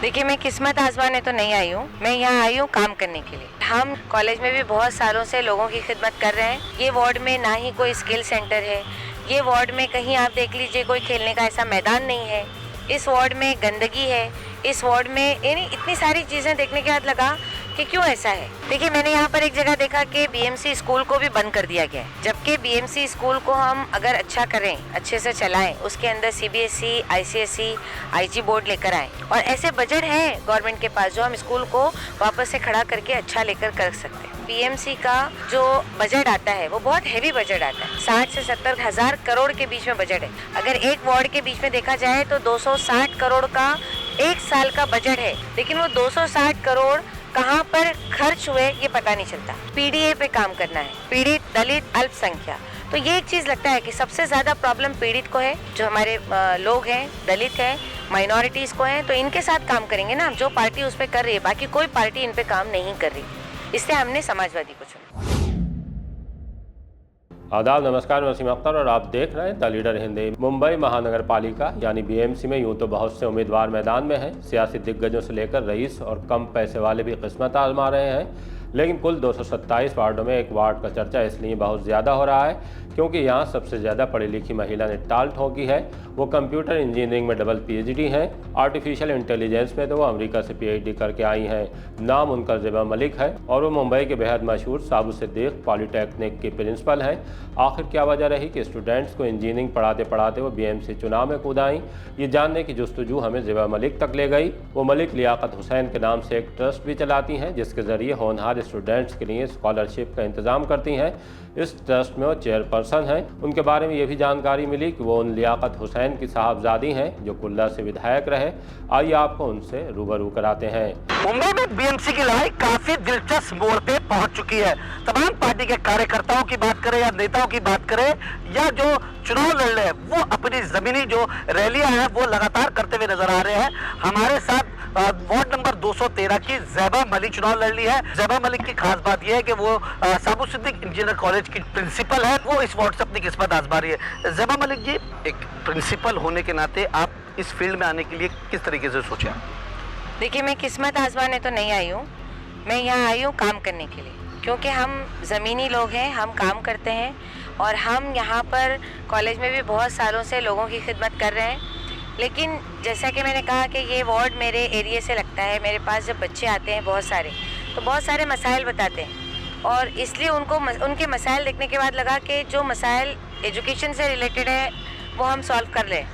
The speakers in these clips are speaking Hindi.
देखिए, मैं किस्मत आजमाने तो नहीं आई हूँ, मैं यहाँ आई हूँ काम करने के लिए। हम कॉलेज में भी बहुत सालों से लोगों की खिदमत कर रहे हैं। ये वार्ड में ना ही कोई स्किल सेंटर है, ये वार्ड में कहीं आप देख लीजिए कोई खेलने का ऐसा मैदान नहीं है, इस वार्ड में गंदगी है, इस वार्ड में यानी इतनी सारी चीज़ें देखने के बाद लगा कि क्यों ऐसा है। देखिए, मैंने यहाँ पर एक जगह देखा कि बीएमसी स्कूल को भी बंद कर दिया गया है, जबकि बीएमसी स्कूल को हम अगर अच्छा करें, अच्छे से चलाएं, उसके अंदर सीबीएसई, आईसीएसई, आईजी बोर्ड लेकर आएं और ऐसे बजट है गवर्नमेंट के पास जो हम स्कूल को वापस से खड़ा करके अच्छा लेकर कर सकते हैं। बीएमसी का जो बजट आता है वो बहुत हैवी बजट आता है, 60 से 70 हज़ार करोड़ के बीच में बजट है। अगर एक वार्ड के बीच में देखा जाए तो 260 करोड़ का एक साल का बजट है, लेकिन वो 260 करोड़ कहाँ पर खर्च हुए ये पता नहीं चलता। पीडीए पे काम करना है, पीड़ित, दलित, अल्पसंख्यक, तो ये एक चीज़ लगता है कि सबसे ज़्यादा प्रॉब्लम पीड़ित को है, जो हमारे लोग हैं, दलित हैं, माइनॉरिटीज़ को हैं, तो इनके साथ काम करेंगे ना। जो पार्टी उस पर कर रही है, बाकी कोई पार्टी इन पे काम नहीं कर रही, इसलिए हमने समाजवादी को चुना। आदाब, नमस्कार, मैं वसीम अख्तर और आप देख रहे हैं द लीडर हिंदी। मुंबई महानगर पालिका यानी बीएमसी में यूं तो बहुत से उम्मीदवार मैदान में हैं, सियासी दिग्गजों से लेकर रईस और कम पैसे वाले भी किस्मत आजमा रहे हैं, लेकिन कुल 227 वार्डों में एक वार्ड का चर्चा इसलिए बहुत ज़्यादा हो रहा है क्योंकि यहाँ सबसे ज़्यादा पढ़ी लिखी महिला निटाल ठोकी है। वो कंप्यूटर इंजीनियरिंग में डबल पीएचडी हैं, आर्टिफिशियल इंटेलिजेंस में तो वो अमेरिका से पीएचडी करके आई हैं। नाम उनका ज़ेबा मलिक है और वो मुंबई के बेहद मशहूर साबु सिद्दीक पॉलीटेक्निक की प्रिंसिपल हैं। आखिर क्या वजह रही कि स्टूडेंट्स को इंजीनियरिंग पढ़ाते पढ़ाते वो बीएमसी चुनाव में कूद आई, ये जानने की जुस्तजू हमें ज़ेबा मलिक तक ले गई। वो मलिक लियाकत हुसैन के नाम से एक ट्रस्ट भी चलाती हैं जिसके ज़रिए होनहार स्टूडेंट्स के लिए स्कॉलरशिप का इंतज़ाम करती हैं। इस ट्रस्ट में वो चेयरपर्सन हैं। उनके बारे में ये भी जानकारी मिली कि वो उन लियाकत हुसैन की साहबजादी हैं जो कुल्ला से विधायक रहे। आइए आपको उनसे रूबरू कराते हैं। मुंबई में बीएमसी की लड़ाई काफी दिलचस्प मोड़ पे पहुंच चुकी है। तमाम पार्टी के कार्यकर्ताओं की बात करें या नेताओं की बात करें या जो चुनाव लड़ रहे हैं, वो अपनी जमीनी जो रैलियां हैं वो लगातार करते हुए नजर आ रहे हैं। हमारे साथ वार्ड नंबर 213 की ज़ेबा मलिक चुनाव लड़ ली है। ज़ेबा मलिक की खास बात यह है कि वो साबु सिद्दीक इंजीनियर कॉलेज की प्रिंसिपल है, वो इस वार्ड से अपनी किस्मत आजमा रही है। ज़ेबा मलिक जी, एक प्रिंसिपल होने के नाते आप इस फील्ड में आने के लिए किस तरीके से सोचा? देखिए, मैं किस्मत आजमाने तो नहीं आई हूँ, मैं यहाँ आई हूँ काम करने के लिए, क्योंकि हम ज़मीनी लोग हैं, हम काम करते हैं और हम यहाँ पर कॉलेज में भी बहुत सालों से लोगों की खिदमत कर रहे हैं। लेकिन जैसा कि मैंने कहा कि ये वार्ड मेरे एरिया से लगता है, मेरे पास जब बच्चे आते हैं बहुत सारे, तो बहुत सारे मसाइल बताते हैं और इसलिए उनके मसाइल देखने के बाद लगा कि जो मसाइल एजुकेशन से रिलेटेड है वो हम सॉल्व कर लें,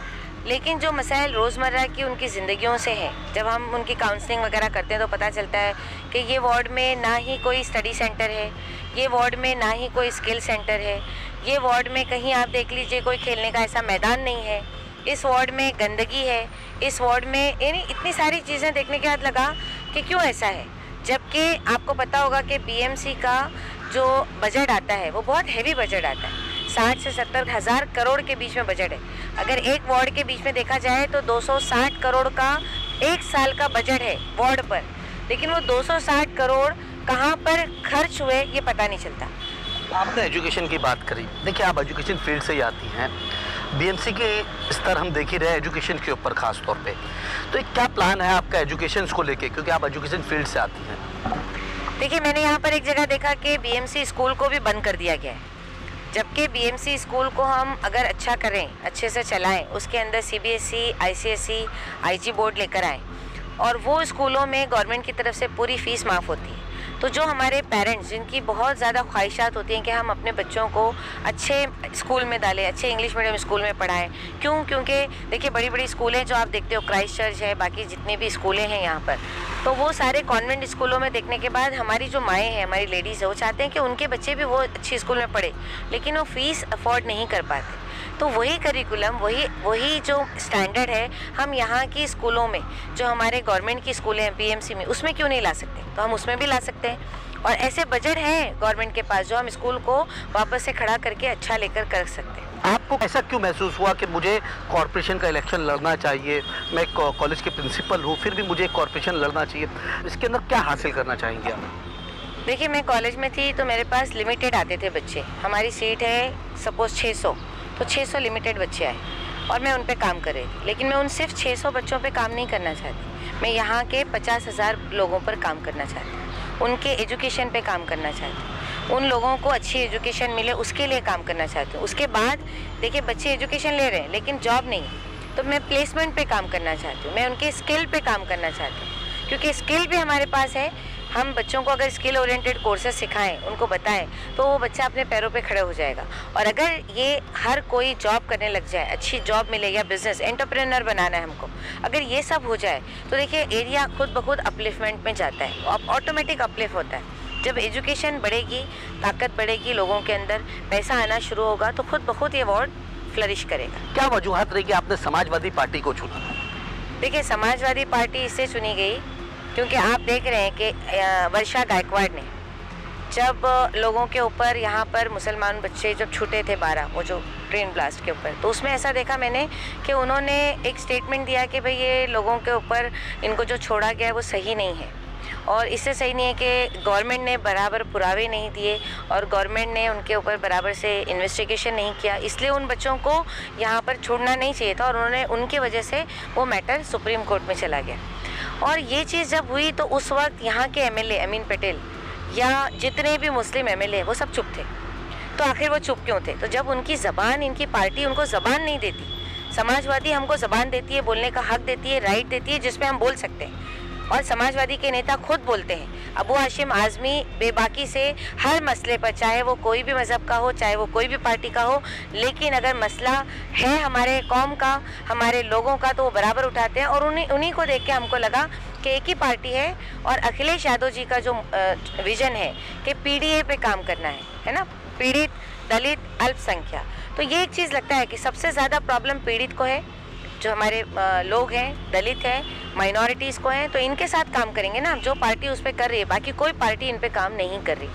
लेकिन जो मसाइल रोज़मर्रा की उनकी ज़िंदगियों से हैं, जब हम उनकी काउंसलिंग वगैरह करते हैं तो पता चलता है कि ये वार्ड में ना ही कोई स्टडी सेंटर है, ये वार्ड में ना ही कोई स्किल सेंटर है, ये वार्ड में कहीं आप देख लीजिए कोई खेलने का ऐसा मैदान नहीं है, इस वार्ड में गंदगी है, इस वार्ड में यानी इतनी सारी चीज़ें देखने के बाद लगा कि क्यों ऐसा है। जबकि आपको पता होगा कि बीएमसी का जो बजट आता है वो बहुत हैवी बजट आता है, 60 से 70 हज़ार करोड़ के बीच में बजट है। अगर एक वार्ड के बीच में देखा जाए तो 260 करोड़ का एक साल का बजट है वार्ड पर, लेकिन वो 260 करोड़ कहाँ पर खर्च हुए ये पता नहीं चलता। आपने एजुकेशन की बात करी, देखिए आप एजुकेशन फील्ड से ही आती हैं, बीएमसी के स्तर हम देख ही रहे हैं एजुकेशन के ऊपर खास तौर पे, तो क्या प्लान है आपका एजुकेशन को लेके, क्योंकि आप एजुकेशन फील्ड से आती हैं? देखिए, मैंने यहाँ पर एक जगह देखा कि बीएमसी स्कूल को भी बंद कर दिया गया है, जबकि बीएमसी स्कूल को हम अगर अच्छा करें, अच्छे से चलाएं, उसके अंदर सीबीएसई, आईसीएसई, आईजी बोर्ड लेकर आएँ और वो स्कूलों में गवर्नमेंट की तरफ से पूरी फ़ीस माफ़ होती है। तो जो हमारे पेरेंट्स जिनकी बहुत ज़्यादा ख्वाहिशात होती हैं कि हम अपने बच्चों को अच्छे स्कूल में डालें, अच्छे इंग्लिश मीडियम स्कूल में पढ़ाएं, क्योंकि देखिए बड़ी बड़ी स्कूलें जो आप देखते हो, क्राइस्ट चर्च है, बाकी जितने भी स्कूलें हैं यहाँ पर, तो वो सारे कॉन्वेंट स्कूलों में देखने के बाद हमारी जो माएँ हैं, हमारी लेडीज़ है, वो चाहते हैं कि उनके बच्चे भी वो अच्छी स्कूल में पढ़े, लेकिन वो फ़ीस अफोर्ड नहीं कर पाते। तो वही करिकुलम, वही जो स्टैंडर्ड है हम यहाँ की स्कूलों में, जो हमारे गवर्नमेंट की स्कूलें हैं बीएमसी में, उसमें क्यों नहीं ला सकते? तो हम उसमें भी ला सकते हैं और ऐसे बजट हैं गवर्नमेंट के पास जो हम स्कूल को वापस से खड़ा करके अच्छा लेकर कर सकते हैं। आपको ऐसा क्यों महसूस हुआ कि मुझे कॉर्पोरेशन का इलेक्शन लड़ना चाहिए, मैं कॉलेज के प्रिंसिपल हूँ, फिर भी मुझे कॉर्पोरेशन लड़ना चाहिए, इसके अंदर क्या हासिल करना चाहेंगे आप? देखिए, मैं कॉलेज में थी तो मेरे पास लिमिटेड आते थे बच्चे, हमारी सीट है सपोज़ 600, तो 600 लिमिटेड बच्चे आए और मैं उन पे काम कर रही थी, लेकिन मैं उन सिर्फ 600 बच्चों पे काम नहीं करना चाहती, मैं यहाँ के 50,000 लोगों पर काम करना चाहती हूँ, उनके एजुकेशन पे काम करना चाहती हूँ, उन लोगों को अच्छी एजुकेशन मिले उसके लिए काम करना चाहती हूँ। उसके बाद देखिए बच्चे एजुकेशन ले रहे हैं लेकिन जॉब नहीं, तो मैं प्लेसमेंट पे काम करना चाहती हूँ, मैं उनके स्किल पे काम करना चाहती हूँ, क्योंकि स्किल भी हमारे पास है। हम बच्चों को अगर स्किल ओरिएंटेड कोर्सेज सिखाएं, उनको बताएं, तो वो बच्चा अपने पैरों पे खड़े हो जाएगा। और अगर ये हर कोई जॉब करने लग जाए, अच्छी जॉब मिले या बिजनेस एंटरप्रेन्योर बनाना है हमको, अगर ये सब हो जाए तो देखिए एरिया खुद ब खुद अपलिफ्टमेंट में जाता है, ऑटोमेटिक अपलिफ्ट होता है। जब एजुकेशन बढ़ेगी, ताकत बढ़ेगी, लोगों के अंदर पैसा आना शुरू होगा, तो खुद ब खुद ये वार्ड फ्लरिश करेगा। क्या वजूहत रही कि आपने समाजवादी पार्टी को चुना? देखिए समाजवादी पार्टी इससे चुनी गई क्योंकि आप देख रहे हैं कि वर्षा गायकवाड़ ने जब लोगों के ऊपर यहाँ पर मुसलमान बच्चे जब छूटे थे 12, वो जो ट्रेन ब्लास्ट के ऊपर, तो उसमें ऐसा देखा मैंने कि उन्होंने एक स्टेटमेंट दिया कि भाई ये लोगों के ऊपर इनको जो छोड़ा गया है वो सही नहीं है, और इससे सही नहीं है कि गवर्नमेंट ने बराबर पुरावे नहीं दिए और गवर्नमेंट ने उनके ऊपर बराबर से इन्वेस्टिगेशन नहीं किया, इसलिए उन बच्चों को यहाँ पर छोड़ना नहीं चाहिए था, और उन्होंने उनकी वजह से वो मैटर सुप्रीम कोर्ट में चला गया। और ये चीज़ जब हुई तो उस वक्त यहाँ के एमएलए अमीन पटेल या जितने भी मुस्लिम एमएलए वो सब चुप थे। तो आखिर वो चुप क्यों थे? तो जब उनकी ज़बान, इनकी पार्टी उनको ज़बान नहीं देती, समाजवादी हमको ज़बान देती है, बोलने का हक देती है, राइट देती है, जिस पे हम बोल सकते हैं, और समाजवादी के नेता खुद बोलते हैं। अबू हाशिम आज़मी बेबाकी से हर मसले पर, चाहे वो कोई भी मज़हब का हो, चाहे वो कोई भी पार्टी का हो, लेकिन अगर मसला है हमारे कौम का, हमारे लोगों का, तो वो बराबर उठाते हैं। और उन्हीं को देख के हमको लगा कि एक ही पार्टी है और अखिलेश यादव जी का जो विज़न है कि पीडीए पे काम करना है ना, पीड़ित, दलित, अल्पसंख्या, तो ये एक चीज़ लगता है कि सबसे ज़्यादा प्रॉब्लम पीड़ित को है, जो हमारे लोग हैं, दलित हैं, माइनॉरिटीज़ को हैं, तो इनके साथ काम करेंगे ना, जो पार्टी उस पर कर रही है, बाकी कोई पार्टी इन पे काम नहीं कर रही,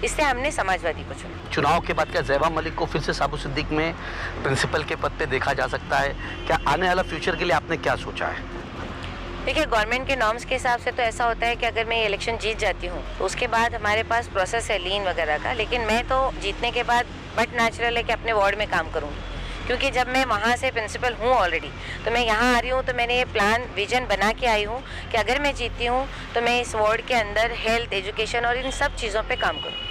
इसलिए हमने समाजवादी को चुना। चुनाव के बाद क्या ज़ैबा मलिक को फिर से साबु सिद्दीक में प्रिंसिपल के पद पे देखा जा सकता है? क्या आने वाला फ्यूचर के लिए आपने क्या सोचा है? देखिए गवर्नमेंट के नॉर्म्स के हिसाब से तो ऐसा होता है कि अगर मैं इलेक्शन जीत जाती हूँ तो उसके बाद हमारे पास प्रोसेस है लीन वगैरह का, लेकिन मैं तो जीतने के बाद बट नेचुरल है कि अपने वार्ड में काम करूँगी, क्योंकि जब मैं वहाँ से प्रिंसिपल हूँ ऑलरेडी, तो मैं यहाँ आ रही हूँ, तो मैंने ये प्लान विजन बना के आई हूँ कि अगर मैं जीतती हूँ तो मैं इस वार्ड के अंदर हेल्थ, एजुकेशन और इन सब चीज़ों पे काम करूँ।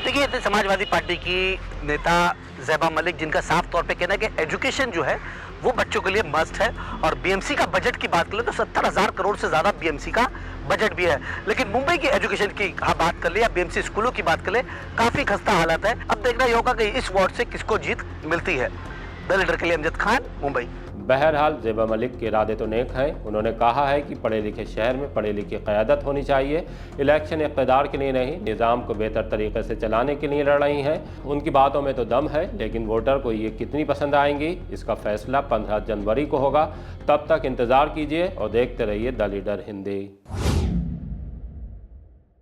देखिए समाजवादी पार्टी की नेता ज़ैबा मलिक, जिनका साफ तौर पे कहना है कि एजुकेशन जो है वो बच्चों के लिए मस्ट है, और बीएमसी का बजट की बात करें तो 70,000 करोड़ से ज़्यादा बीएमसी का बजट भी है, लेकिन मुंबई की एजुकेशन की बात कर ले या बीएमसी स्कूलों की बात कर ले, काफ़ी खस्ता हालत है। अब देखना ये होगा कि इस वार्ड से किसको जीत मिलती है। द लीडर के लिए अमजद खान, मुंबई। बहरहाल ज़ैबा मलिक के इरादे तो नेक हैं। उन्होंने कहा है कि पढ़े लिखे शहर में पढ़े लिखे क़यादत होनी चाहिए। इलेक्शन इक़्तिदार के लिए नहीं, निज़ाम को बेहतर तरीके से चलाने के लिए लड़ रही हैं। उनकी बातों में तो दम है, लेकिन वोटर को ये कितनी पसंद आएंगी इसका फैसला 15 जनवरी को होगा। तब तक इंतज़ार कीजिए और देखते रहिए द लीडर हिंदी।